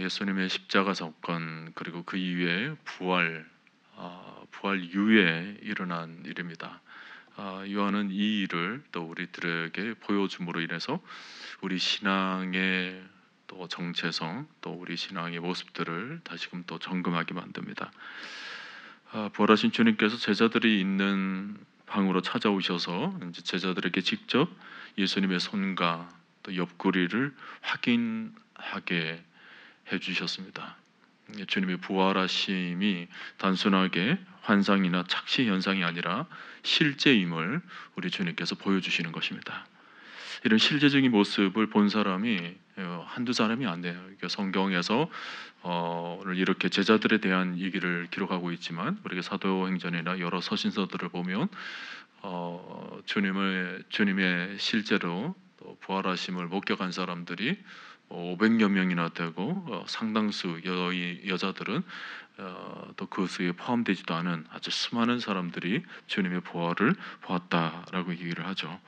예수님의 십자가 사건 그리고 그 이후에 부활 이후에 일어난 일입니다. 요한은 이 일을 또 우리들에게 보여줌으로 인해서 우리 신앙의 또 정체성, 또 우리 신앙의 모습들을 다시금 또 점검하게 만듭니다. 부활하신 주님께서 제자들이 있는 방으로 찾아오셔서 이제 제자들에게 직접 예수님의 손과 또 옆구리를 확인하게 해주셨습니다. 주님의 부활하심이 단순하게 환상이나 착시 현상이 아니라 실제임을 우리 주님께서 보여주시는 것입니다. 이런 실제적인 모습을 본 사람이 한두 사람이 안 돼요. 그러니까 성경에서 오늘 이렇게 제자들에 대한 얘기를 기록하고 있지만 우리가 사도행전이나 여러 서신서들을 보면 주님의 실제로 부활하심을 목격한 사람들이 500여 명이나 되고 상당수 여자들은 또 그 수에 포함되지도 않은 아주 수많은 사람들이 주님의 부활을 보았다라고 얘기를 하죠.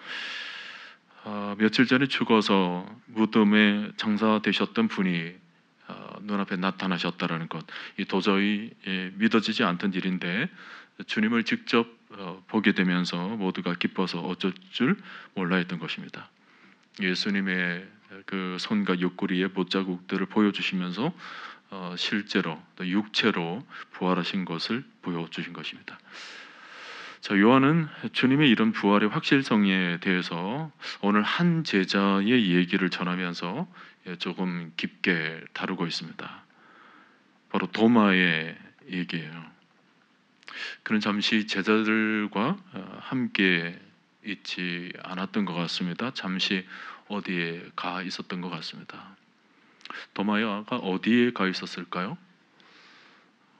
며칠 전에 죽어서 무덤에 장사되셨던 분이 눈앞에 나타나셨다라는 것, 이 도저히 믿어지지 않던 일인데 주님을 직접 보게 되면서 모두가 기뻐서 어쩔 줄 몰라 했던 것입니다. 예수님의 그 손과 옆구리의 못자국들을 보여주시면서 실제로 또 육체로 부활하신 것을 보여주신 것입니다. 자, 요한은 주님의 이런 부활의 확실성에 대해서 오늘 한 제자의 얘기를 전하면서 조금 깊게 다루고 있습니다. 바로 도마의 얘기예요. 그는 잠시 제자들과 함께 있지 않았던 것 같습니다. 잠시 어디에 가 있었던 것 같습니다. 도마가 어디에 가 있었을까요?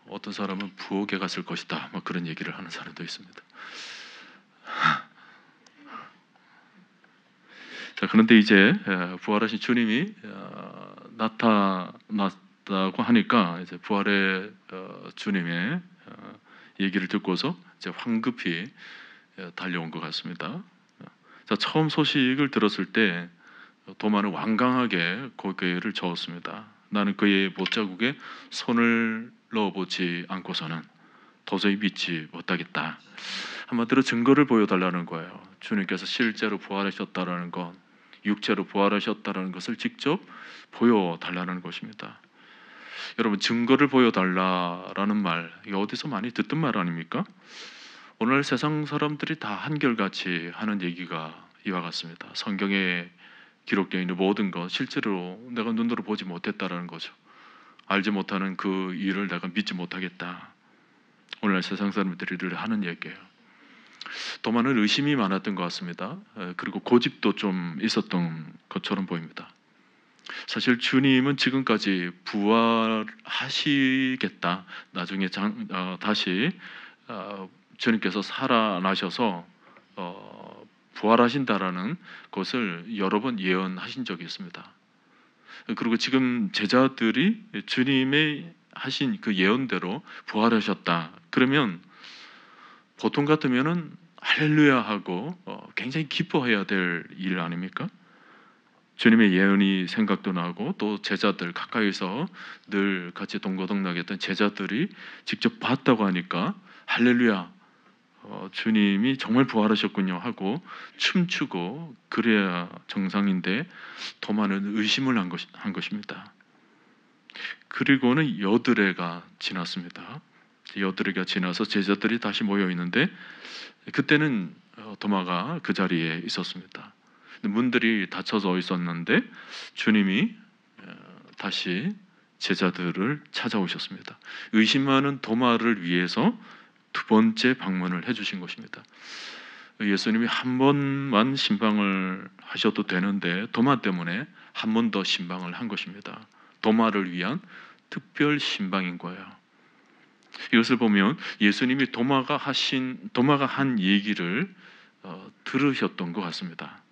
어떤 사람은 부엌에 갔을 것이다, 뭐 그런 얘기를 하는 사람도 있습니다. 자, 그런데 이제 부활하신 주님이 나타났다고 하니까 이제 부활의 주님의 얘기를 듣고서 이제 황급히 달려온 것 같습니다. 자, 처음 소식을 들었을 때 도마는 완강하게 고개를 저었습니다. 나는 그의 못자국에 손을 넣어보지 않고서는 도저히 믿지 못하겠다. 한마디로 증거를 보여달라는 거예요. 주님께서 실제로 부활하셨다라는 것, 육체로 부활하셨다라는 것을 직접 보여달라는 것입니다. 여러분, 증거를 보여달라라는 말, 이게 어디서 많이 듣던 말 아닙니까? 오늘 세상 사람들이 다 한결같이 하는 얘기가 이와 같습니다. 성경에 기록되어 있는 모든 것, 실제로 내가 눈으로 보지 못했다라는 거죠. 알지 못하는 그 일을 내가 믿지 못하겠다. 오늘날 세상 사람들이 늘 하는 얘기예요. 도마는 의심이 많았던 것 같습니다. 그리고 고집도 좀 있었던 것처럼 보입니다. 사실 주님은 지금까지 부활하시겠다, 나중에 다시 주님께서 살아나셔서 부활하신다라는 것을 여러 번 예언하신 적이 있습니다. 그리고 지금 제자들이 주님의 하신 그 예언대로 부활하셨다 그러면 보통 같으면은 할렐루야 하고 굉장히 기뻐해야 될 일 아닙니까? 주님의 예언이 생각도 나고 또 제자들 가까이서 늘 같이 동거동락했던 제자들이 직접 봤다고 하니까 할렐루야, 주님이 정말 부활하셨군요 하고 춤추고 그래야 정상인데 도마는 의심을 한 것입니다. 그리고는 여드레가 지났습니다. 여드레가 지나서 제자들이 다시 모여 있는데 그때는 도마가 그 자리에 있었습니다. 문들이 닫혀져 있었는데 주님이 다시 제자들을 찾아오셨습니다. 의심하는 도마를 위해서 두 번째 방문을 해주신 것입니다. 예수님이 한 번만 신방을 하셔도 되는데 도마 때문에 한 번 더 신방을 한 것입니다. 도마를 위한 특별 신방인 거예요. 이것을 보면 예수님이 도마가 한 얘기를 들으셨던 것 같습니다.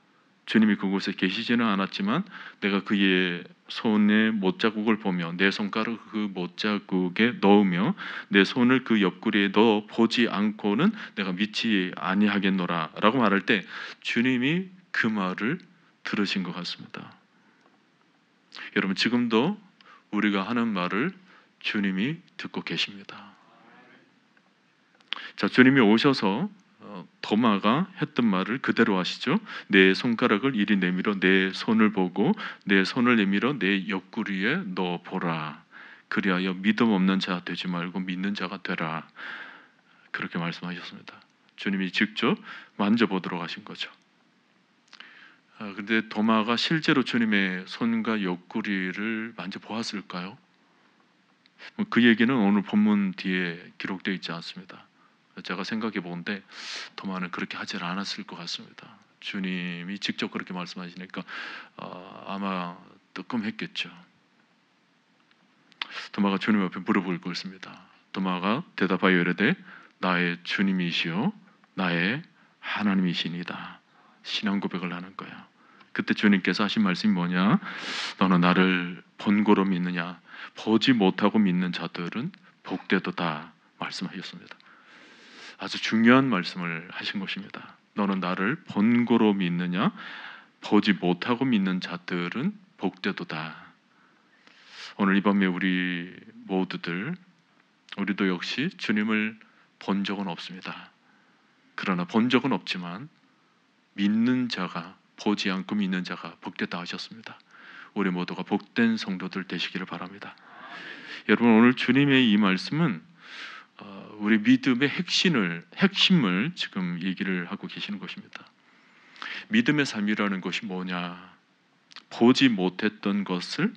주님이 그곳에 계시지는 않았지만 내가 그의 손의 못자국을 보며 내 손가락을 그 못자국에 넣으며 내 손을 그 옆구리에 넣어 보지 않고는 내가 믿지 아니하겠노라 라고 말할 때 주님이 그 말을 들으신 것 같습니다. 여러분, 지금도 우리가 하는 말을 주님이 듣고 계십니다. 자, 주님이 오셔서 도마가 했던 말을 그대로 하시죠. 내 손가락을 이리 내밀어 내 손을 보고 내 손을 내밀어 내 옆구리에 넣어 보라. 그리하여 믿음 없는 자 되지 말고 믿는 자가 되라. 그렇게 말씀하셨습니다. 주님이 직접 만져보도록 하신 거죠. 그런데 도마가 실제로 주님의 손과 옆구리를 만져보았을까요? 그 얘기는 오늘 본문 뒤에 기록되어 있지 않습니다. 제가 생각해 보는데 도마는 그렇게 하지 않았을 것 같습니다. 주님이 직접 그렇게 말씀하시니까 아마 뜨끔했겠죠. 도마가 주님 앞에 무릎을 꿇습니다. 도마가 대답하여 이르되 나의 주님이시요 나의 하나님이시니다. 신앙 고백을 하는 거야. 그때 주님께서 하신 말씀이 뭐냐? 너는 나를 본고로 믿느냐? 보지 못하고 믿는 자들은 복되도다 말씀하셨습니다. 아주 중요한 말씀을 하신 것입니다. 너는 나를 본고로 믿느냐? 보지 못하고 믿는 자들은 복되도다. 오늘 이 밤에 우리 모두들, 우리도 역시 주님을 본 적은 없습니다. 그러나 본 적은 없지만 믿는 자가, 보지 않고 믿는 자가 복되다 하셨습니다. 우리 모두가 복된 성도들 되시기를 바랍니다. 여러분, 오늘 주님의 이 말씀은 우리 믿음의 핵심을 지금 얘기를 하고 계시는 것입니다. 믿음의 삶이라는 것이 뭐냐? 보지 못했던 것을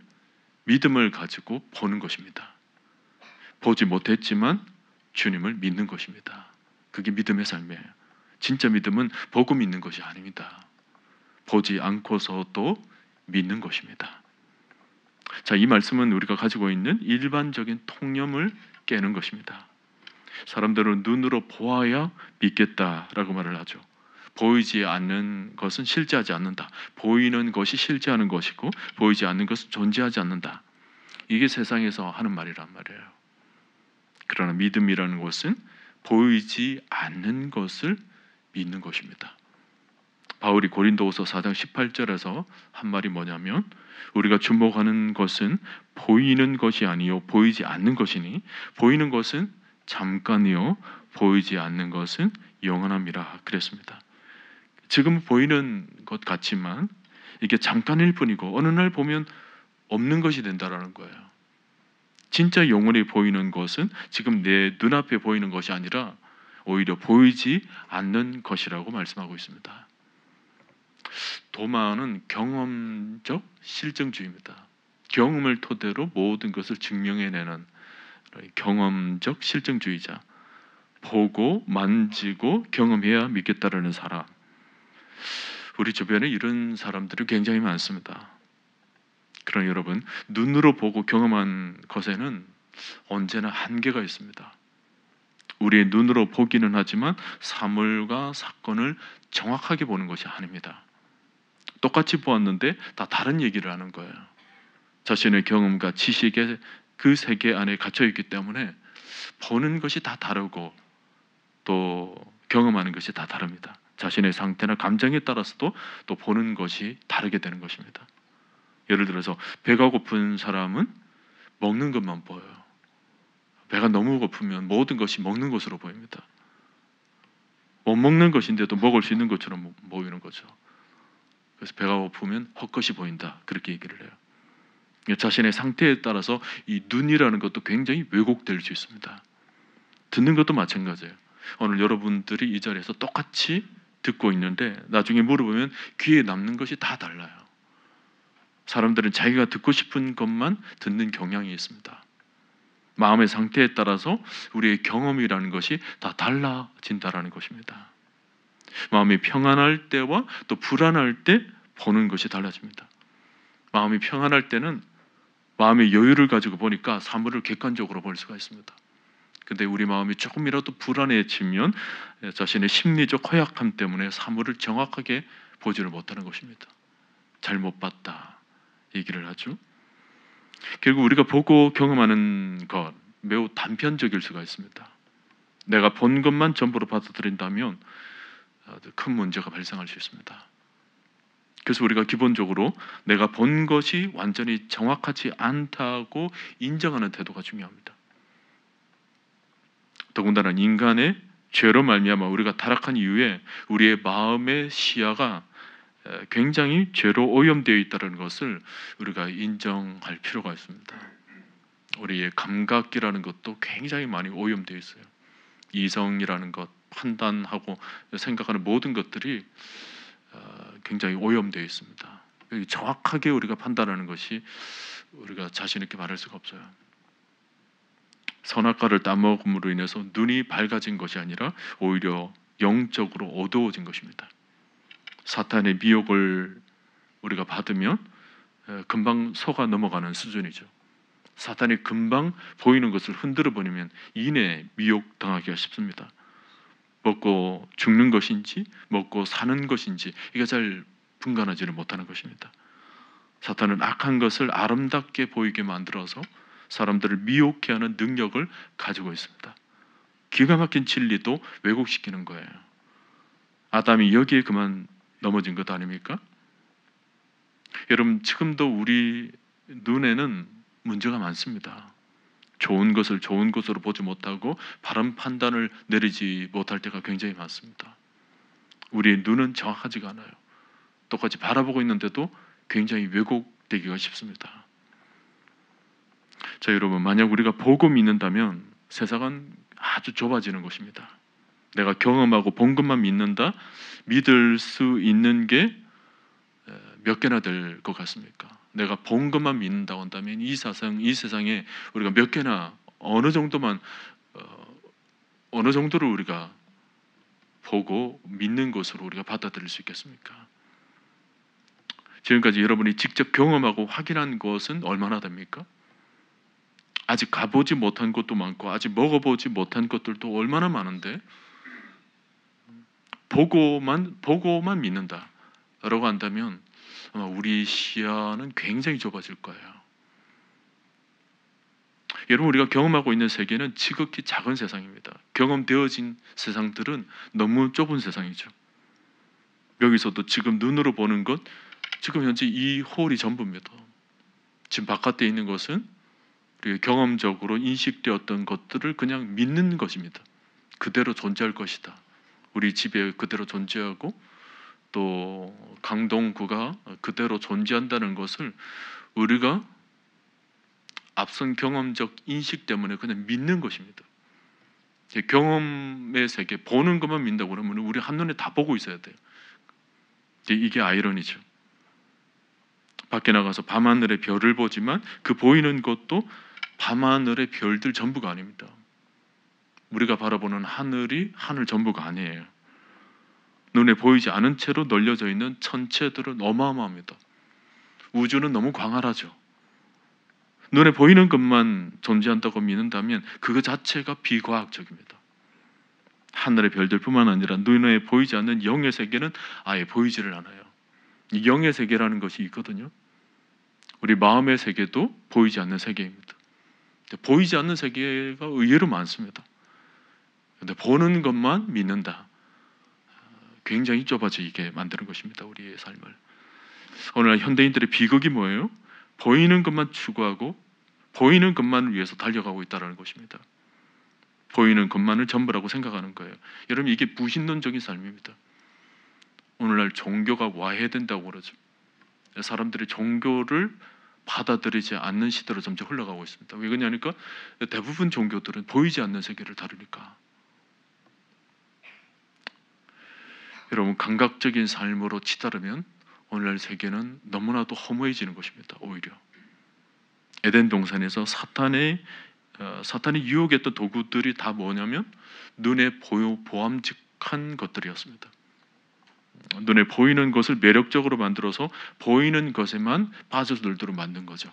믿음을 가지고 보는 것입니다. 보지 못했지만 주님을 믿는 것입니다. 그게 믿음의 삶이에요. 진짜 믿음은 보고 믿는 것이 아닙니다. 보지 않고서도 믿는 것입니다. 자, 이 말씀은 우리가 가지고 있는 일반적인 통념을 깨는 것입니다. 사람들은 눈으로 보아야 믿겠다라고 말을 하죠. 보이지 않는 것은 실제하지 않는다. 보이는 것이 실제하는 것이고 보이지 않는 것은 존재하지 않는다. 이게 세상에서 하는 말이란 말이에요. 그러나 믿음이라는 것은 보이지 않는 것을 믿는 것입니다. 바울이 고린도후서 4장 18절에서 한 말이 뭐냐면 우리가 주목하는 것은 보이는 것이 아니요 보이지 않는 것이니 보이는 것은 잠깐이요 보이지 않는 것은 영원함이라 그랬습니다. 지금 보이는 것 같지만 이게 잠깐일 뿐이고 어느 날 보면 없는 것이 된다라는 거예요. 진짜 영원히 보이는 것은 지금 내 눈앞에 보이는 것이 아니라 오히려 보이지 않는 것이라고 말씀하고 있습니다. 도마는 경험적 실증주의입니다. 경험을 토대로 모든 것을 증명해내는 경험적 실증주의자. 보고 만지고 경험해야 믿겠다라는 사람. 우리 주변에 이런 사람들이 굉장히 많습니다. 그러나 여러분, 눈으로 보고 경험한 것에는 언제나 한계가 있습니다. 우리의 눈으로 보기는 하지만 사물과 사건을 정확하게 보는 것이 아닙니다. 똑같이 보았는데 다 다른 얘기를 하는 거예요. 자신의 경험과 지식의 그 세계 안에 갇혀 있기 때문에 보는 것이 다 다르고 또 경험하는 것이 다 다릅니다. 자신의 상태나 감정에 따라서도 또 보는 것이 다르게 되는 것입니다. 예를 들어서 배가 고픈 사람은 먹는 것만 보여요. 배가 너무 고프면 모든 것이 먹는 것으로 보입니다. 못 먹는 것인데도 먹을 수 있는 것처럼 보이는 거죠. 그래서 배가 고프면 헛것이 보인다. 그렇게 얘기를 해요. 자신의 상태에 따라서 이 눈이라는 것도 굉장히 왜곡될 수 있습니다. 듣는 것도 마찬가지예요. 오늘 여러분들이 이 자리에서 똑같이 듣고 있는데 나중에 물어보면 귀에 남는 것이 다 달라요. 사람들은 자기가 듣고 싶은 것만 듣는 경향이 있습니다. 마음의 상태에 따라서 우리의 경험이라는 것이 다 달라진다라는 것입니다. 마음이 평안할 때와 또 불안할 때 보는 것이 달라집니다. 마음이 평안할 때는 마음의 여유를 가지고 보니까 사물을 객관적으로 볼 수가 있습니다. 근데 우리 마음이 조금이라도 불안해지면 자신의 심리적 허약함 때문에 사물을 정확하게 보지를 못하는 것입니다. 잘못 봤다 얘기를 하죠. 결국 우리가 보고 경험하는 것 매우 단편적일 수가 있습니다. 내가 본 것만 전부로 받아들인다면 큰 문제가 발생할 수 있습니다. 그래서 우리가 기본적으로 내가 본 것이 완전히 정확하지 않다고 인정하는 태도가 중요합니다. 더군다나 인간의 죄로 말미암아 우리가 타락한 이후에 우리의 마음의 시야가 굉장히 죄로 오염되어 있다는 것을 우리가 인정할 필요가 있습니다. 우리의 감각이라는 것도 굉장히 많이 오염되어 있어요. 이성이라는 것, 판단하고 생각하는 모든 것들이 굉장히 오염되어 있습니다. 정확하게 우리가 판단하는 것이 우리가 자신 있게 말할 수가 없어요. 선악과를 따먹음으로 인해서 눈이 밝아진 것이 아니라 오히려 영적으로 어두워진 것입니다. 사탄의 미혹을 우리가 받으면 금방 속아 넘어가는 수준이죠. 사탄이 금방 보이는 것을 흔들어 버리면 이내 미혹당하기가 쉽습니다. 먹고 죽는 것인지 먹고 사는 것인지 이게 잘 분간하지를 못하는 것입니다. 사탄은 악한 것을 아름답게 보이게 만들어서 사람들을 미혹해 하는 능력을 가지고 있습니다. 기가 막힌 진리도 왜곡시키는 거예요. 아담이 여기에 그만 넘어진 것 아닙니까? 여러분, 지금도 우리 눈에는 문제가 많습니다. 좋은 것을 좋은 것으로 보지 못하고 바른 판단을 내리지 못할 때가 굉장히 많습니다. 우리의 눈은 정확하지가 않아요. 똑같이 바라보고 있는데도 굉장히 왜곡되기가 쉽습니다. 자, 여러분, 만약 우리가 보고 믿는다면 세상은 아주 좁아지는 것입니다. 내가 경험하고 본 것만 믿는다? 믿을 수 있는 게 몇 개나 될 것 같습니까? 내가 본 것만 믿는다고 한다면 이 세상에 우리가 몇 개나 어느 정도만 어느 정도를 우리가 보고 믿는 것으로 우리가 받아들일 수 있겠습니까? 지금까지 여러분이 직접 경험하고 확인한 것은 얼마나 됩니까? 아직 가보지 못한 것도 많고 아직 먹어보지 못한 것들도 얼마나 많은데 보고만 믿는다라고 한다면 아마 우리 시야는 굉장히 좁아질 거예요. 여러분, 우리가 경험하고 있는 세계는 지극히 작은 세상입니다. 경험되어진 세상들은 너무 좁은 세상이죠. 여기서도 지금 눈으로 보는 것, 지금 현재 이 홀이 전부입니다. 지금 바깥에 있는 것은 우리가 경험적으로 인식되었던 것들을 그냥 믿는 것입니다. 그대로 존재할 것이다. 우리 집에 그대로 존재하고 또 강동구가 그대로 존재한다는 것을 우리가 앞선 경험적 인식 때문에 그냥 믿는 것입니다. 경험의 세계, 보는 것만 믿는다고 그러면 우리 한눈에 다 보고 있어야 돼요. 이게 아이러니죠. 밖에 나가서 밤하늘의 별을 보지만 그 보이는 것도 밤하늘의 별들 전부가 아닙니다. 우리가 바라보는 하늘이 하늘 전부가 아니에요. 눈에 보이지 않은 채로 널려져 있는 천체들은 어마어마합니다. 우주는 너무 광활하죠. 눈에 보이는 것만 존재한다고 믿는다면 그거 자체가 비과학적입니다. 하늘의 별들뿐만 아니라 눈에 보이지 않는 영의 세계는 아예 보이지를 않아요. 이 영의 세계라는 것이 있거든요. 우리 마음의 세계도 보이지 않는 세계입니다. 보이지 않는 세계가 의외로 많습니다. 근데 보는 것만 믿는다. 굉장히 좁아지게 만드는 것입니다. 우리의 삶을. 오늘날 현대인들의 비극이 뭐예요? 보이는 것만 추구하고 보이는 것만을 위해서 달려가고 있다는 것입니다. 보이는 것만을 전부라고 생각하는 거예요. 여러분, 이게 무신론적인 삶입니다. 오늘날 종교가 와해된다고 그러죠. 사람들이 종교를 받아들이지 않는 시대로 점점 흘러가고 있습니다. 왜 그러냐니까 대부분 종교들은 보이지 않는 세계를 다루니까. 여러분, 감각적인 삶으로 치달으면 오늘날 세계는 너무나도 허무해지는 것입니다. 오히려 에덴 동산에서 사탄이 유혹했던 도구들이 다 뭐냐면 눈에 보암직한 것들이었습니다. 눈에 보이는 것을 매력적으로 만들어서 보이는 것에만 빠져들도록 만든 거죠.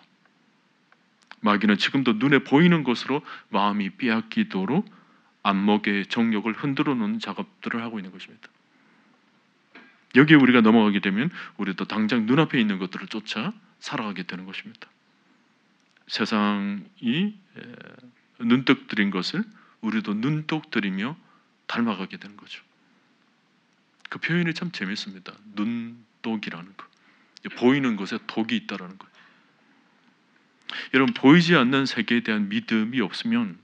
마귀는 지금도 눈에 보이는 것으로 마음이 빼앗기도록 안목의 정욕을 흔들어 놓는 작업들을 하고 있는 것입니다. 여기에 우리가 넘어가게 되면 우리도 당장 눈앞에 있는 것들을 쫓아 살아가게 되는 것입니다. 세상이 눈독 들인 것을 우리도 눈독 들이며 닮아가게 되는 거죠. 그 표현이 참 재밌습니다. 눈독이라는 거. 보이는 것에 독이 있다라는 거예요. 여러분, 보이지 않는 세계에 대한 믿음이 없으면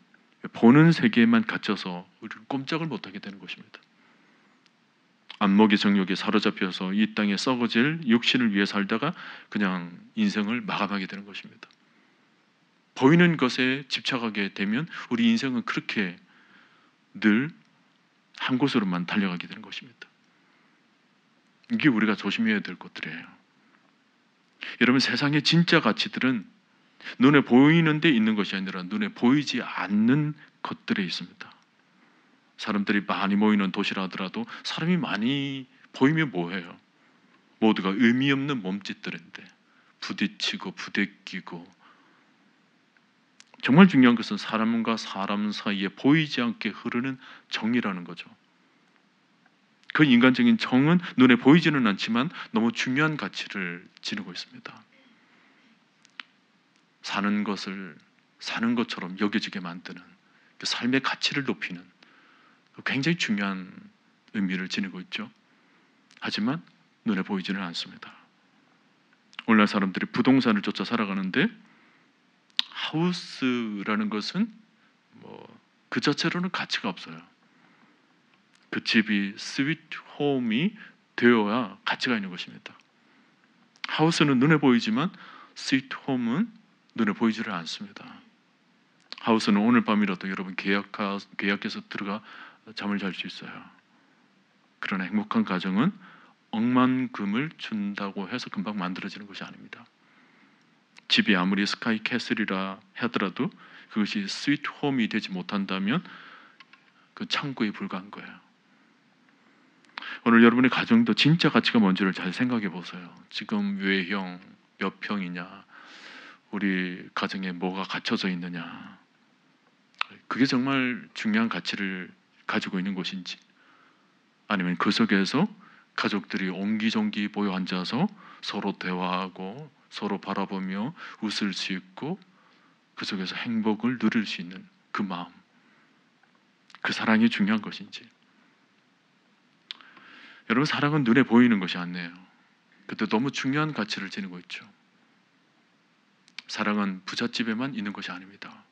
보는 세계에만 갇혀서 우리는 꼼짝을 못하게 되는 것입니다. 안목의 정욕에 사로잡혀서 이 땅에 썩어질 육신을 위해 살다가 그냥 인생을 마감하게 되는 것입니다. 보이는 것에 집착하게 되면 우리 인생은 그렇게 늘 한 곳으로만 달려가게 되는 것입니다. 이게 우리가 조심해야 될 것들이에요. 여러분, 세상의 진짜 가치들은 눈에 보이는 데 있는 것이 아니라 눈에 보이지 않는 것들에 있습니다. 사람들이 많이 모이는 도시라 하더라도 사람이 많이 보이면 뭐해요? 모두가 의미 없는 몸짓들인데 부딪히고 부대끼고, 정말 중요한 것은 사람과 사람 사이에 보이지 않게 흐르는 정이라는 거죠. 그 인간적인 정은 눈에 보이지는 않지만 너무 중요한 가치를 지니고 있습니다. 사는 것을 사는 것처럼 여겨지게 만드는, 그 삶의 가치를 높이는 굉장히 중요한 의미를 지니고 있죠. 하지만 눈에 보이지는 않습니다. 오늘날 사람들이 부동산을 쫓아 살아가는데 하우스라는 것은 그 자체로는 가치가 없어요. 그 집이 스위트 홈이 되어야 가치가 있는 것입니다. 하우스는 눈에 보이지만 스위트 홈은 눈에 보이지를 않습니다. 하우스는 오늘 밤이라도 여러분 계약해서 들어가 잠을 잘 수 있어요. 그러나 행복한 가정은 억만금을 준다고 해서 금방 만들어지는 것이 아닙니다. 집이 아무리 스카이 캐슬이라 하더라도 그것이 스위트 홈이 되지 못한다면 그 창고에 불과한 거예요. 오늘 여러분의 가정도 진짜 가치가 뭔지를 잘 생각해 보세요. 지금 외형 몇 평이냐, 우리 가정에 뭐가 갖춰져 있느냐, 그게 정말 중요한 가치를 가지고 있는 것인지, 아니면 그 속에서 가족들이 옹기종기 모여 앉아서 서로 대화하고 서로 바라보며 웃을 수 있고 그 속에서 행복을 누릴 수 있는 그 마음, 그 사랑이 중요한 것인지. 여러분, 사랑은 눈에 보이는 것이 아니에요. 그때 너무 중요한 가치를 지니고 있죠. 사랑은 부잣집에만 있는 것이 아닙니다.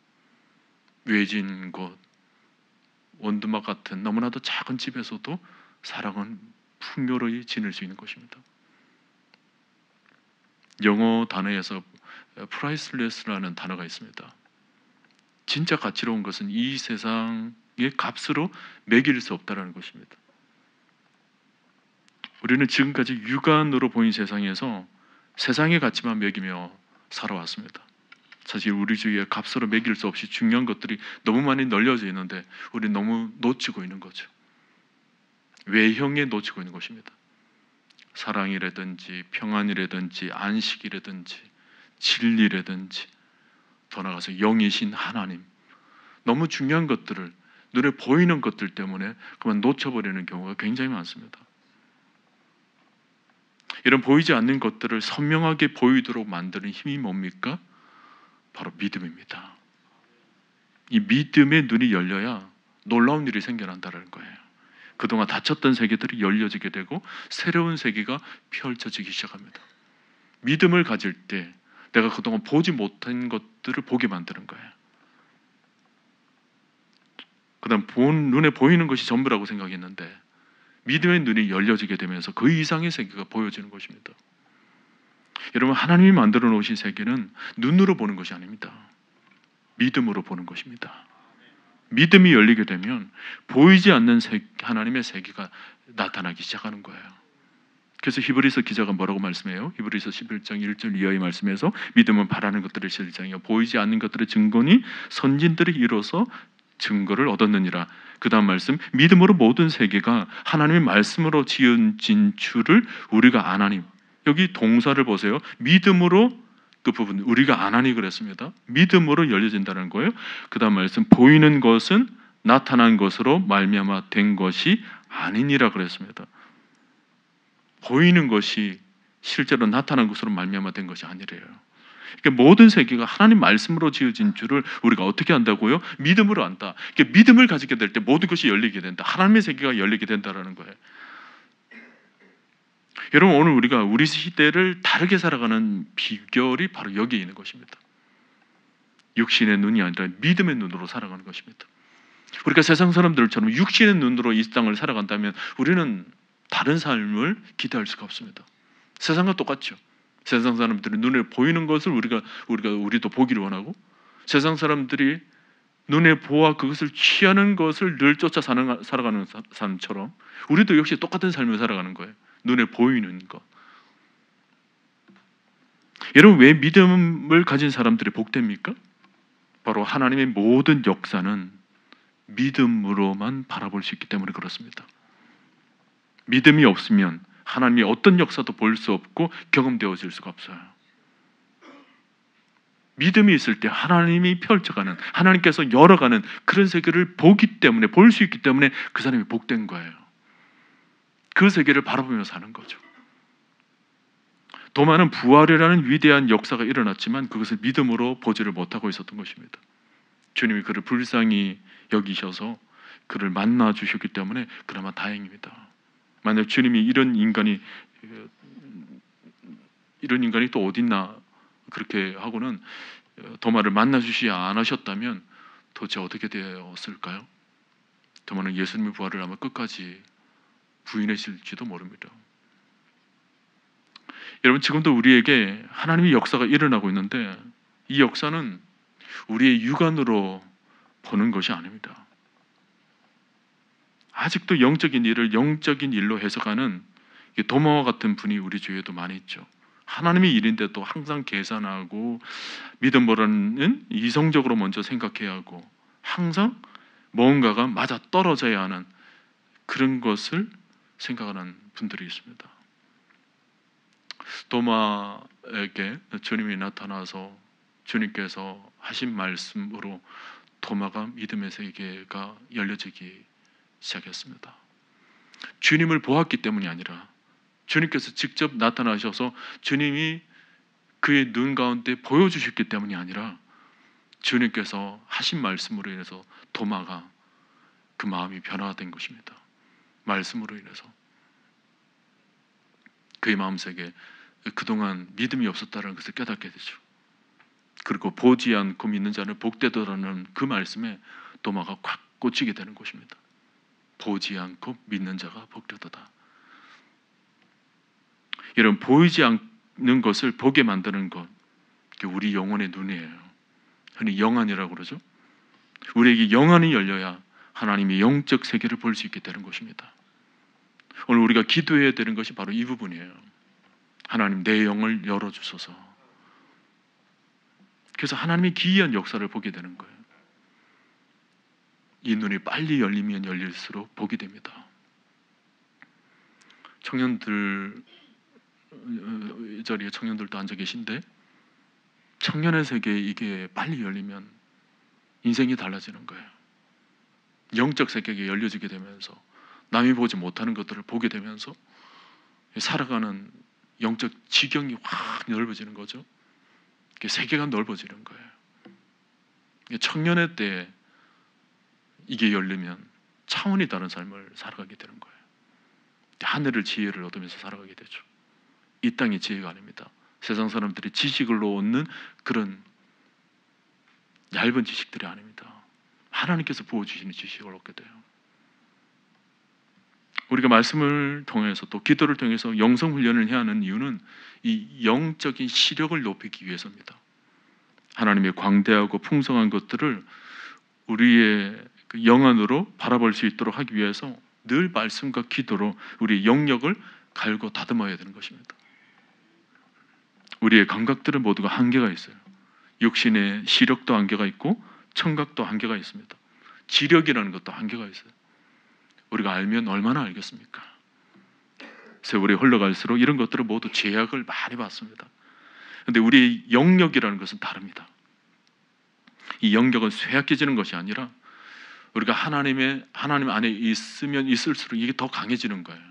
외진 곳, 원두막 같은 너무나도 작은 집에서도 사랑은 풍요로이 지낼 수 있는 것입니다. 영어 단어에서 priceless라는 단어가 있습니다. 진짜 가치로운 것은 이 세상의 값으로 매길 수 없다는 것입니다. 우리는 지금까지 육안으로 보인 세상에서 세상의 가치만 매기며 살아왔습니다. 사실 우리 주위에 값으로 매길 수 없이 중요한 것들이 너무 많이 널려져 있는데 우리는 너무 놓치고 있는 거죠. 외형에 놓치고 있는 것입니다. 사랑이라든지 평안이라든지 안식이라든지 진리라든지, 더 나아가서 영이신 하나님, 너무 중요한 것들을 눈에 보이는 것들 때문에 그만 놓쳐버리는 경우가 굉장히 많습니다. 이런 보이지 않는 것들을 선명하게 보이도록 만드는 힘이 뭡니까? 바로 믿음입니다. 이 믿음의 눈이 열려야 놀라운 일이 생겨난다는 거예요. 그동안 닫혔던 세계들이 열려지게 되고 새로운 세계가 펼쳐지기 시작합니다. 믿음을 가질 때 내가 그동안 보지 못한 것들을 보게 만드는 거예요. 그다음 눈에 보이는 것이 전부라고 생각했는데 믿음의 눈이 열려지게 되면서 그 이상의 세계가 보여지는 것입니다. 여러분, 하나님이 만들어 놓으신 세계는 눈으로 보는 것이 아닙니다. 믿음으로 보는 것입니다. 믿음이 열리게 되면 보이지 않는 하나님의 세계가 나타나기 시작하는 거예요. 그래서 히브리서 기자가 뭐라고 말씀해요? 히브리서 11장 1절 이하의 말씀에서 믿음은 바라는 것들의 실장이요 보이지 않는 것들의 증거니 선진들이 이뤄서 증거를 얻었느니라. 그 다음 말씀, 믿음으로 모든 세계가 하나님의 말씀으로 지어진 줄을 우리가 아나니. 여기 동사를 보세요. 믿음으로, 그 부분 우리가 아나니 그랬습니다. 믿음으로 열려진다는 거예요. 그 다음 말씀, 보이는 것은 나타난 것으로 말미암아 된 것이 아니니라 그랬습니다. 보이는 것이 실제로 나타난 것으로 말미암아 된 것이 아니래요. 그러니까 모든 세계가 하나님 말씀으로 지어진 줄을 우리가 어떻게 안다고요? 믿음으로 안다. 그러니까 믿음을 가지게 될 때 모든 것이 열리게 된다. 하나님의 세계가 열리게 된다라는 거예요. 여러분, 오늘 우리가 우리 시대를 다르게 살아가는 비결이 바로 여기에 있는 것입니다. 육신의 눈이 아니라 믿음의 눈으로 살아가는 것입니다. 우리가 세상 사람들처럼 육신의 눈으로 이 땅을 살아간다면 우리는 다른 삶을 기대할 수가 없습니다. 세상과 똑같죠. 세상 사람들이 눈에 보이는 것을 우리도 보기를 원하고, 세상 사람들이 눈에 보아 그것을 취하는 것을 늘 쫓아 살아가는 사람처럼 우리도 역시 똑같은 삶을 살아가는 거예요. 눈에 보이는 것. 여러분, 왜 믿음을 가진 사람들이 복됩니까? 바로 하나님의 모든 역사는 믿음으로만 바라볼 수 있기 때문에 그렇습니다. 믿음이 없으면 하나님의 어떤 역사도 볼 수 없고 경험되어질 수가 없어요. 믿음이 있을 때 하나님이 펼쳐가는, 하나님께서 열어가는 그런 세계를 보기 때문에, 볼 수 있기 때문에 그 사람이 복된 거예요. 그 세계를 바라보며 사는 거죠. 도마는 부활이라는 위대한 역사가 일어났지만 그것을 믿음으로 보지를 못하고 있었던 것입니다. 주님이 그를 불쌍히 여기셔서 그를 만나 주셨기 때문에 그나마 다행입니다. 만약 주님이 이런 인간이 또 어딨나 그렇게 하고는 도마를 만나 주시지 않으셨다면 도대체 어떻게 되었을까요? 도마는 예수님의 부활을 아마 끝까지 부인했을지도 모릅니다. 여러분, 지금도 우리에게 하나님의 역사가 일어나고 있는데 이 역사는 우리의 육안으로 보는 것이 아닙니다. 아직도 영적인 일을 영적인 일로 해석하는 도마와 같은 분이 우리 주위에도 많이 있죠. 하나님의 일인데도 항상 계산하고 믿음보다는 이성적으로 먼저 생각해야 하고 항상 뭔가가 맞아 떨어져야 하는 그런 것을 생각하는 분들이 있습니다. 도마에게 주님이 나타나서 주님께서 하신 말씀으로 도마가 믿음의 세계가 열려지기 시작했습니다. 주님을 보았기 때문이 아니라 주님께서 직접 나타나셔서 주님이 그의 눈 가운데 보여주셨기 때문이 아니라 주님께서 하신 말씀으로 인해서 도마가 그 마음이 변화된 것입니다. 말씀으로 인해서 그의 마음속에 그동안 믿음이 없었다는 것을 깨닫게 되죠. 그리고 보지 않고 믿는 자는 복되더라는 그 말씀에 도마가 콱 꽂히게 되는 것입니다. 보지 않고 믿는 자가 복되도다. 여러분, 보이지 않는 것을 보게 만드는 것, 우리 영혼의 눈이에요. 흔히 영안이라고 그러죠. 우리에게 영안이 열려야 하나님의 영적 세계를 볼 수 있게 되는 것입니다. 오늘 우리가 기도해야 되는 것이 바로 이 부분이에요. 하나님, 내 영을 열어주소서. 그래서 하나님의 기이한 역사를 보게 되는 거예요. 이 눈이 빨리 열리면 열릴수록 보게 됩니다. 청년들, 이 자리에 청년들도 앉아 계신데 청년의 세계에 이게 빨리 열리면 인생이 달라지는 거예요. 영적 세계가 열려지게 되면서 남이 보지 못하는 것들을 보게 되면서 살아가는 영적 지경이 확 넓어지는 거죠. 세계가 넓어지는 거예요. 청년의 때에 이게 열리면 차원이 다른 삶을 살아가게 되는 거예요. 하늘을 지혜를 얻으면서 살아가게 되죠. 이 땅의 지혜가 아닙니다. 세상 사람들이 지식으로 얻는 그런 얇은 지식들이 아닙니다. 하나님께서 부어주시는 지식을 얻게 돼요. 우리가 말씀을 통해서 또 기도를 통해서 영성 훈련을 해야 하는 이유는 이 영적인 시력을 높이기 위해서입니다. 하나님의 광대하고 풍성한 것들을 우리의 그 영안으로 바라볼 수 있도록 하기 위해서 늘 말씀과 기도로 우리의 영역을 갈고 다듬어야 되는 것입니다. 우리의 감각들은 모두가 한계가 있어요. 육신의 시력도 한계가 있고 청각도 한계가 있습니다. 지력이라는 것도 한계가 있어요. 우리가 알면 얼마나 알겠습니까? 세월이 흘러갈수록 이런 것들을 모두 제약을 많이 받습니다. 그런데 우리의 영역이라는 것은 다릅니다. 이 영역은 쇠약해지는 것이 아니라 우리가 하나님 안에 있으면 있을수록 이게 더 강해지는 거예요.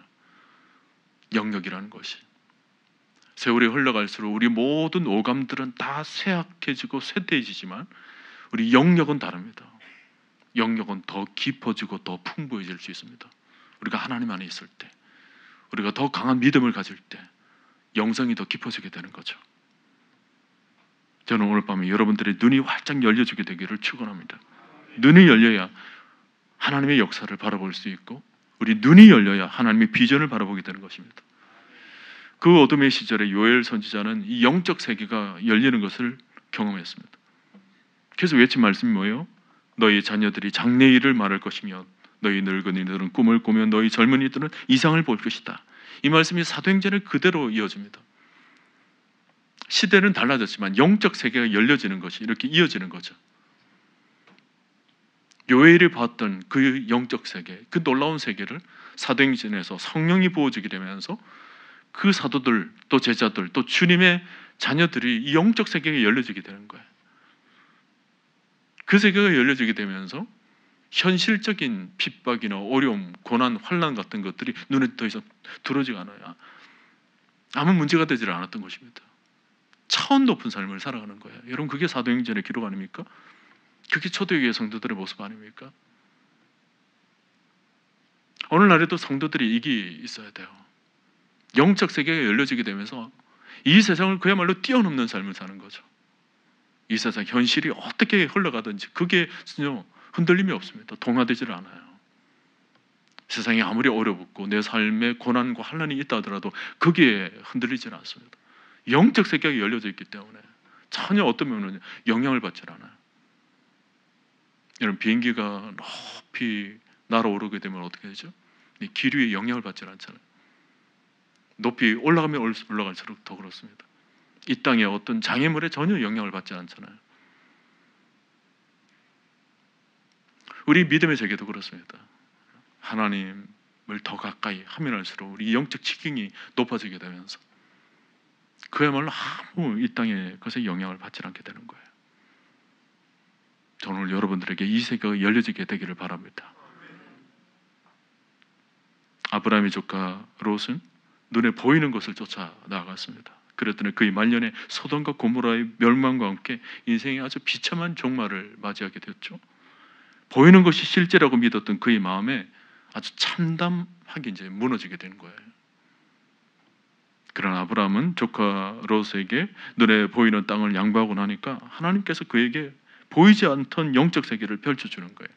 영역이라는 것이. 세월이 흘러갈수록 우리 모든 오감들은 다 쇠약해지고 쇠퇴해지지만 우리 영역은 다릅니다. 영역은 더 깊어지고 더 풍부해질 수 있습니다. 우리가 하나님 안에 있을 때 우리가 더 강한 믿음을 가질 때 영성이 더 깊어지게 되는 거죠. 저는 오늘 밤에 여러분들의 눈이 활짝 열려지게 되기를 축원합니다. 눈이 열려야 하나님의 역사를 바라볼 수 있고, 우리 눈이 열려야 하나님의 비전을 바라보게 되는 것입니다. 그 어둠의 시절에 요엘 선지자는 이 영적 세계가 열리는 것을 경험했습니다. 그래서 외친 말씀이 뭐예요? 너희 자녀들이 장래일을 말할 것이며 너희 늙은이들은 꿈을 꾸며 너희 젊은이들은 이상을 볼 것이다. 이 말씀이 사도행전에 그대로 이어집니다. 시대는 달라졌지만 영적 세계가 열려지는 것이 이렇게 이어지는 거죠. 요엘이 봤던 그 영적 세계, 그 놀라운 세계를 사도행전에서 성령이 부어지게 되면서 그 사도들, 또 제자들, 또 주님의 자녀들이 이 영적 세계가 열려지게 되는 거예요. 그 세계가 열려지게 되면서 현실적인 핍박이나 어려움, 고난, 환난 같은 것들이 눈에 더 이상 들어오지가 않아요. 아무 문제가 되질 않았던 것입니다. 차원 높은 삶을 살아가는 거예요. 여러분, 그게 사도행전의 기록 아닙니까? 그게 초대교회 성도들의 모습 아닙니까? 오늘날에도 성도들이 이게 있어야 돼요. 영적 세계가 열려지게 되면서 이 세상을 그야말로 뛰어넘는 삶을 사는 거죠. 이 세상 현실이 어떻게 흘러가든지 그게 전혀 흔들림이 없습니다. 동화되지를 않아요. 세상이 아무리 어렵고 내 삶에 고난과 환난이 있다 하더라도 거기에 흔들리지는 않습니다. 영적 세계가 열려져 있기 때문에 전혀 어떤 면은 영향을 받지 않아요. 여러분, 비행기가 높이 날아오르게 되면 어떻게 되죠? 기류에 영향을 받지 않잖아요. 높이 올라가면 올라갈수록 더 그렇습니다. 이 땅의 어떤 장애물에 전혀 영향을 받지 않잖아요. 우리 믿음의 세계도 그렇습니다. 하나님을 더 가까이 하면 할수록 우리 영적 지경이 높아지게 되면서 그야말로 아무 이 땅의 것에 영향을 받지 않게 되는 거예요. 저는 오늘 여러분들에게 이 세계가 열려지게 되기를 바랍니다. 아브라함의 조카 롯은 눈에 보이는 것을 쫓아 나아갔습니다. 그랬더니 그의 말년에 소돔과 고모라의 멸망과 함께 인생의 아주 비참한 종말을 맞이하게 되었죠. 보이는 것이 실제라고 믿었던 그의 마음에 아주 참담하게 이제 무너지게 된 거예요. 그러나 아브라함은 조카 롯에게 눈에 보이는 땅을 양보하고 나니까 하나님께서 그에게 보이지 않던 영적 세계를 펼쳐주는 거예요.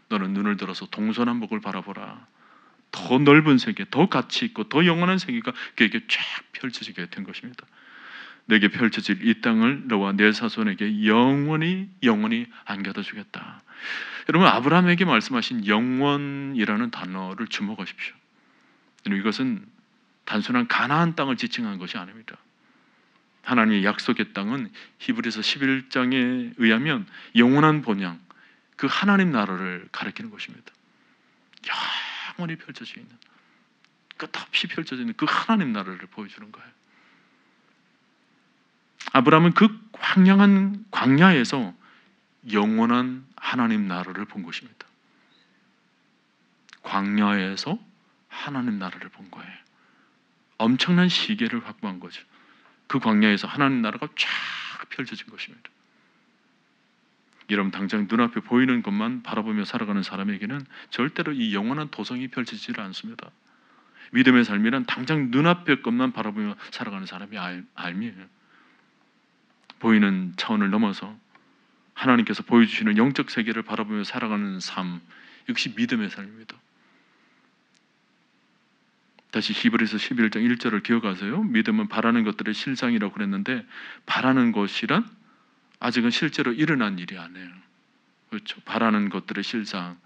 너는 눈을 들어서 동서남북을 바라보라. 더 넓은 세계, 더 가치 있고 더 영원한 세계가 그에게 쫙 펼쳐지게 된 것입니다. 내게 펼쳐질 이 땅을 너와 내 자손에게 영원히 안겨다 주겠다. 여러분, 아브라함에게 말씀하신 영원이라는 단어를 주목하십시오. 이것은 단순한 가나안 땅을 지칭한 것이 아닙니다. 하나님의 약속의 땅은 히브리서 11장에 의하면 영원한 본향, 그 하나님 나라를 가리키는 것입니다. 영원히 펼쳐져 있는, 끝없이 펼쳐져 있는 그 하나님 나라를 보여주는 거예요. 아브라함은 그 황량한 광야에서 영원한 하나님 나라를 본 것입니다. 광야에서 하나님 나라를 본 거예요. 엄청난 시계를 확보한 거죠. 그 광야에서 하나님 나라가 쫙 펼쳐진 것입니다. 여러분, 당장 눈앞에 보이는 것만 바라보며 살아가는 사람에게는 절대로 이 영원한 도성이 펼쳐지지 않습니다. 믿음의 삶이란 당장 눈앞의 것만 바라보며 살아가는 사람이 삶이에요. 보이는 차원을 넘어서 하나님께서 보여주시는 영적 세계를 바라보며 살아가는 삶, 역시 믿음의 삶입니다. 다시 히브리서 11장 1절을 기억하세요. 믿음은 바라는 것들의 실상이라고 그랬는데, 바라는 것이란 아직은 실제로 일어난 일이 아니에요. 그렇죠? 바라는 것들의 실상,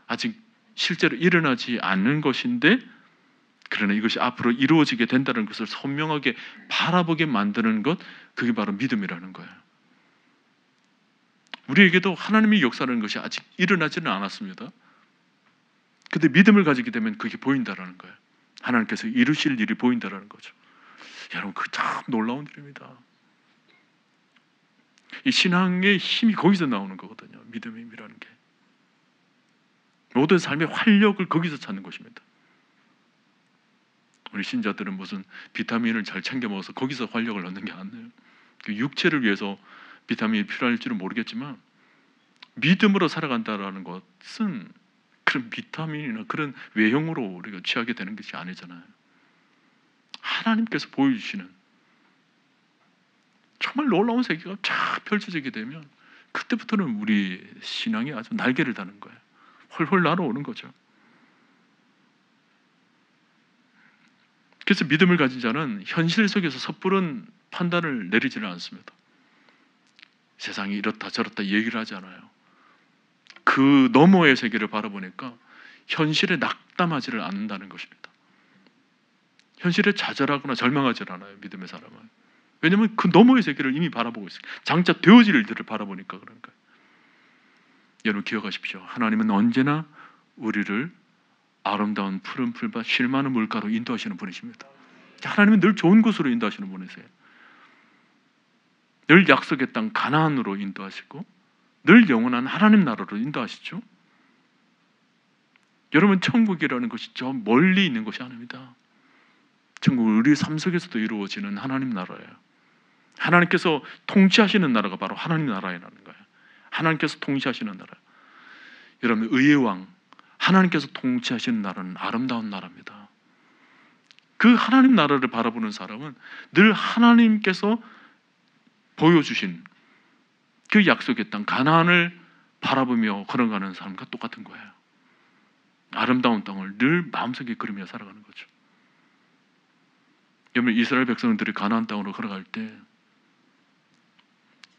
아직 실제로 일어나지 않는 것인데, 그러나 이것이 앞으로 이루어지게 된다는 것을 선명하게 바라보게 만드는 것, 그게 바로 믿음이라는 거예요. 우리에게도 하나님의 역사라는 것이 아직 일어나지는 않았습니다. 근데 믿음을 가지게 되면 그게 보인다라는 거예요. 하나님께서 이루실 일이 보인다라는 거죠. 여러분, 그 참 놀라운 일입니다. 이 신앙의 힘이 거기서 나오는 거거든요. 믿음의 힘이라는 게. 모든 삶의 활력을 거기서 찾는 것입니다. 우리 신자들은 무슨 비타민을 잘 챙겨 먹어서 거기서 활력을 얻는 게 아니에요. 그 육체를 위해서 비타민이 필요할지는 모르겠지만 믿음으로 살아간다라는 것은 그런 비타민이나 그런 외형으로 우리가 취하게 되는 것이 아니잖아요. 하나님께서 보여주시는 정말 놀라운 세계가 쫙 펼쳐지게 되면 그때부터는 우리 신앙이 아주 날개를 다는 거예요. 훨훨 날아오는 거죠. 그래서 믿음을 가진 자는 현실 속에서 섣부른 판단을 내리지는 않습니다. 세상이 이렇다 저렇다 얘기를 하지 않아요. 그 너머의 세계를 바라보니까 현실에 낙담하지를 않는다는 것입니다. 현실에 좌절하거나 절망하지 않아요. 믿음의 사람은. 왜냐하면 그 너머의 세계를 이미 바라보고 있어요. 장차 되어질 일들을 바라보니까 그런 거예요. 여러분 기억하십시오. 하나님은 언제나 우리를 아름다운 푸른 풀밭 쉴 많은 물가로 인도하시는 분이십니다. 하나님은 늘 좋은 곳으로 인도하시는 분이세요. 늘 약속의 땅 가나안으로 인도하시고 늘 영원한 하나님 나라로 인도하시죠. 여러분 천국이라는 것이 저 멀리 있는 것이 아닙니다. 천국은 우리 삶 속에서도 이루어지는 하나님 나라예요. 하나님께서 통치하시는 나라가 바로 하나님 나라라는 거예요. 하나님께서 통치하시는 나라. 여러분 의의 왕 하나님께서 통치하시는 나라는 아름다운 나라입니다. 그 하나님 나라를 바라보는 사람은 늘 하나님께서 보여주신 그 약속의 땅 가나안을 바라보며 걸어가는 사람과 똑같은 거예요. 아름다운 땅을 늘 마음속에 그리며 살아가는 거죠. 여러분 이스라엘 백성들이 가나안 땅으로 걸어갈 때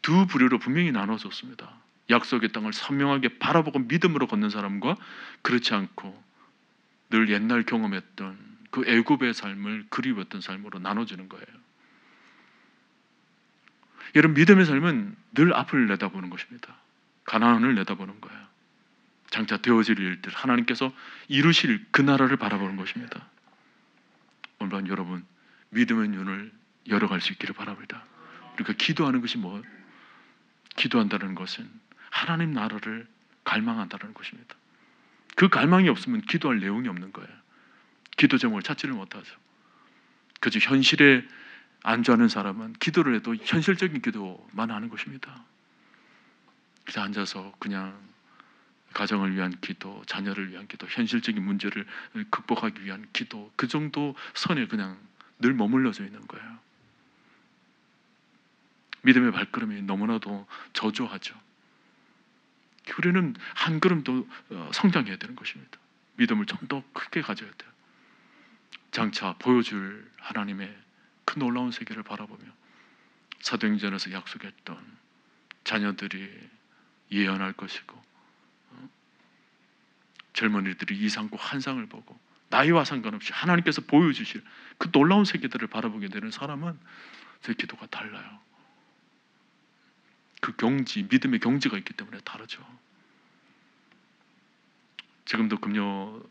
두 부류로 분명히 나눠졌습니다. 약속의 땅을 선명하게 바라보고 믿음으로 걷는 사람과 그렇지 않고 늘 옛날 경험했던 그 애굽의 삶을 그리웠던 삶으로 나눠지는 거예요. 여러분 믿음의 삶은 늘 앞을 내다보는 것입니다. 가나안을 내다보는 거예요. 장차 되어질 일들 하나님께서 이루실 그 나라를 바라보는 것입니다. 오늘 밤 여러분 믿음의 눈을 열어갈 수 있기를 바랍니다. 우리가 기도하는 것이 뭐? 기도한다는 것은 하나님 나라를 갈망한다는 것입니다. 그 갈망이 없으면 기도할 내용이 없는 거예요. 기도 제목을 찾지를 못하죠. 그저 현실에 안주하는 사람은 기도를 해도 현실적인 기도만 하는 것입니다. 그래서 앉아서 그냥 가정을 위한 기도, 자녀를 위한 기도, 현실적인 문제를 극복하기 위한 기도 그 정도 선에 그냥 늘 머물러져 있는 거예요. 믿음의 발걸음이 너무나도 저조하죠. 우리는 한 걸음 더 성장해야 되는 것입니다. 믿음을 좀 더 크게 가져야 돼요. 장차 보여줄 하나님의 그 놀라운 세계를 바라보며 사도행전에서 약속했던 자녀들이 예언할 것이고 젊은이들이 이상과 환상을 보고 나이와 상관없이 하나님께서 보여주실 그 놀라운 세계들을 바라보게 되는 사람은 제 기도가 달라요. 그 경지, 믿음의 경지가 있기 때문에 다르죠. 지금도 금요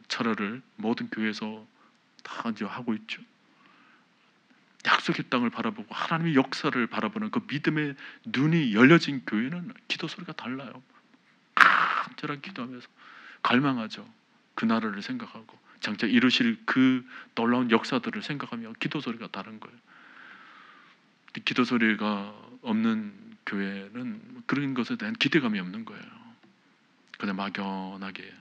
철회를 모든 교회에서 다 이제 하고 있죠. 약속의 땅을 바라보고 하나님의 역사를 바라보는 그 믿음의 눈이 열려진 교회는 기도 소리가 달라요. 간절한 기도하면서 갈망하죠. 그 나라를 생각하고 장차 이루실 그 놀라운 역사들을 생각하며 기도 소리가 다른 거예요. 기도 소리가 없는 교회는 그런 것에 대한 기대감이 없는 거예요. 그냥 막연하게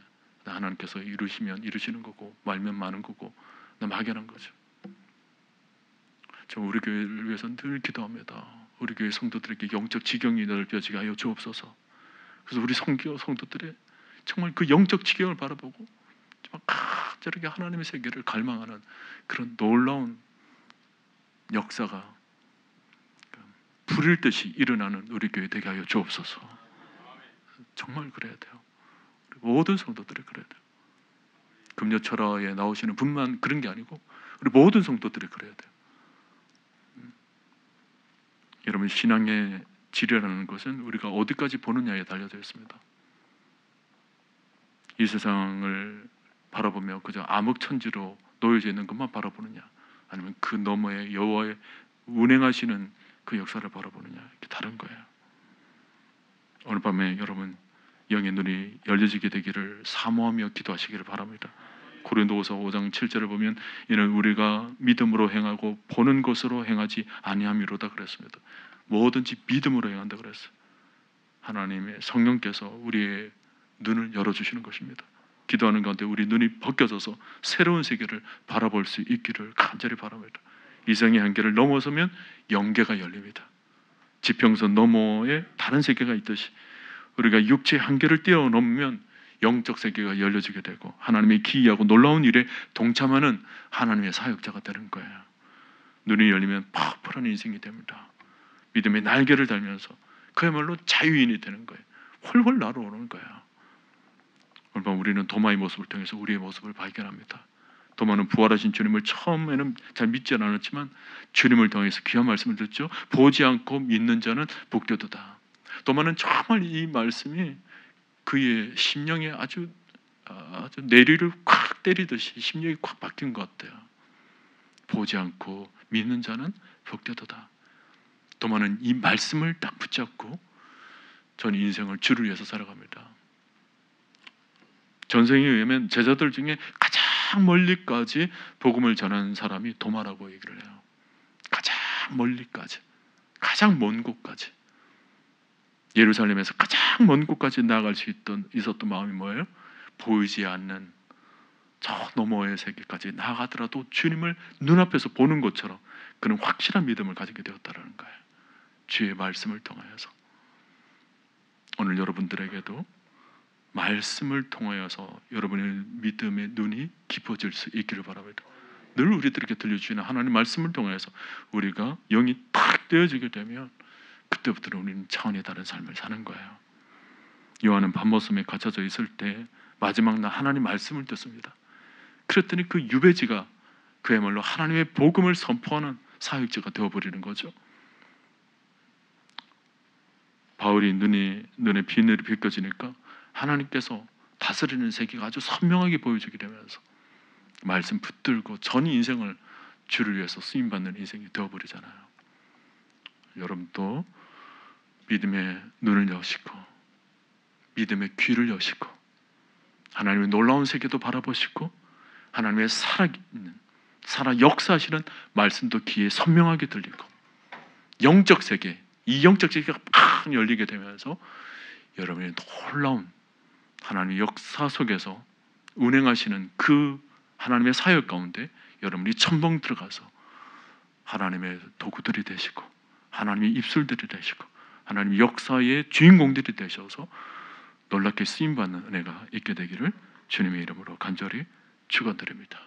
하나님께서 이루시면 이루시는 거고 말면 마는 거고 막연한 거죠. 저 우리 교회를 위해서 늘 기도합니다. 우리 교회 성도들에게 영적 지경이 넓혀지게 하여 주옵소서. 그래서 우리 성도들의 정말 그 영적 지경을 바라보고 정말 간절하게 하나님의 세계를 갈망하는 그런 놀라운 역사가 불일 듯이 일어나는 우리 교회 되게 하여 주옵소서. 정말 그래야 돼요. 모든 성도들이 그래야 돼요. 금요철화에 나오시는 분만 그런 게 아니고 우리 모든 성도들이 그래야 돼요. 여러분 신앙의 질이라는 것은 우리가 어디까지 보느냐에 달려져 있습니다. 이 세상을 바라보며 그저 암흑천지로 놓여져 있는 것만 바라보느냐 아니면 그 너머에 여호와의 운행하시는 그 역사를 바라보느냐 이렇게 다른 거예요. 오늘 밤에 여러분 영의 눈이 열려지게 되기를 사모하며 기도하시기를 바랍니다. 고린도후서 5장 7절을 보면 이는 우리가 믿음으로 행하고 보는 것으로 행하지 아니함이로다 그랬습니다. 뭐든지 믿음으로 행한다 그랬어요. 하나님의 성령께서 우리의 눈을 열어주시는 것입니다. 기도하는 가운데 우리 눈이 벗겨져서 새로운 세계를 바라볼 수 있기를 간절히 바랍니다. 이성의 한계를 넘어서면 영계가 열립니다. 지평선 너머에 다른 세계가 있듯이 우리가 육체의 한계를 뛰어넘으면 영적 세계가 열려지게 되고 하나님의 기이하고 놀라운 일에 동참하는 하나님의 사역자가 되는 거예요. 눈이 열리면 팍팍한 인생이 됩니다. 믿음의 날개를 달면서 그야말로 자유인이 되는 거예요. 훨훨 날아오는 거예요. 오늘 밤 우리는 도마의 모습을 통해서 우리의 모습을 발견합니다. 도마는 부활하신 주님을 처음에는 잘 믿지 않았지만 주님을 통해서 귀한 말씀을 듣죠. 보지 않고 믿는 자는 복되도다. 도마는 정말 이 말씀이 그의 심령에 아주 내리를 콱 때리듯이 심령이 콱 박힌 것 같아요. 보지 않고 믿는 자는 복되도다. 도마는 이 말씀을 딱 붙잡고 전 인생을 주를 위해서 살아갑니다. 전생에 의하면 제자들 중에 가장 멀리까지 복음을 전한 사람이 도마라고 얘기를 해요. 가장 멀리까지, 가장 먼 곳까지, 예루살렘에서 가장 먼 곳까지 나아갈 수 있었던 마음이 뭐예요? 보이지 않는 저 너머의 세계까지 나아가더라도 주님을 눈앞에서 보는 것처럼 그는 확실한 믿음을 가지게 되었다는 거예요. 주의 말씀을 통하여서. 오늘 여러분들에게도 말씀을 통하여서 여러분의 믿음의 눈이 깊어질 수 있기를 바랍니다. 늘 우리들에게 들려주시는 하나님 말씀을 통해서 우리가 영이 탁 떼어지게 되면 그때부터 우리는 차원이 다른 삶을 사는 거예요. 요한은 밤모섬에 갇혀져 있을 때 마지막 날 하나님 말씀을 듣습니다. 그랬더니 그 유배지가 그야말로 하나님의 복음을 선포하는 사역자가 되어버리는 거죠. 바울이 눈에 비늘이 벗겨지니까 하나님께서 다스리는 세계가 아주 선명하게 보여지게 되면서 말씀 붙들고 전 인생을 주를 위해서 쓰임받는 인생이 되어버리잖아요. 여러분도 믿음의 눈을 여시고 믿음의 귀를 여시고 하나님의 놀라운 세계도 바라보시고 하나님의 살아 역사하시는 말씀도 귀에 선명하게 들리고 영적 세계, 이 영적 세계가 팍 열리게 되면서 여러분의 놀라운 하나님의 역사 속에서 운행하시는 그 하나님의 사역 가운데 여러분이 첨벙 들어가서 하나님의 도구들이 되시고 하나님의 입술들이 되시고 하나님의 역사의 주인공들이 되셔서 놀랍게 쓰임받는 은혜가 있게 되기를 주님의 이름으로 간절히 축원드립니다.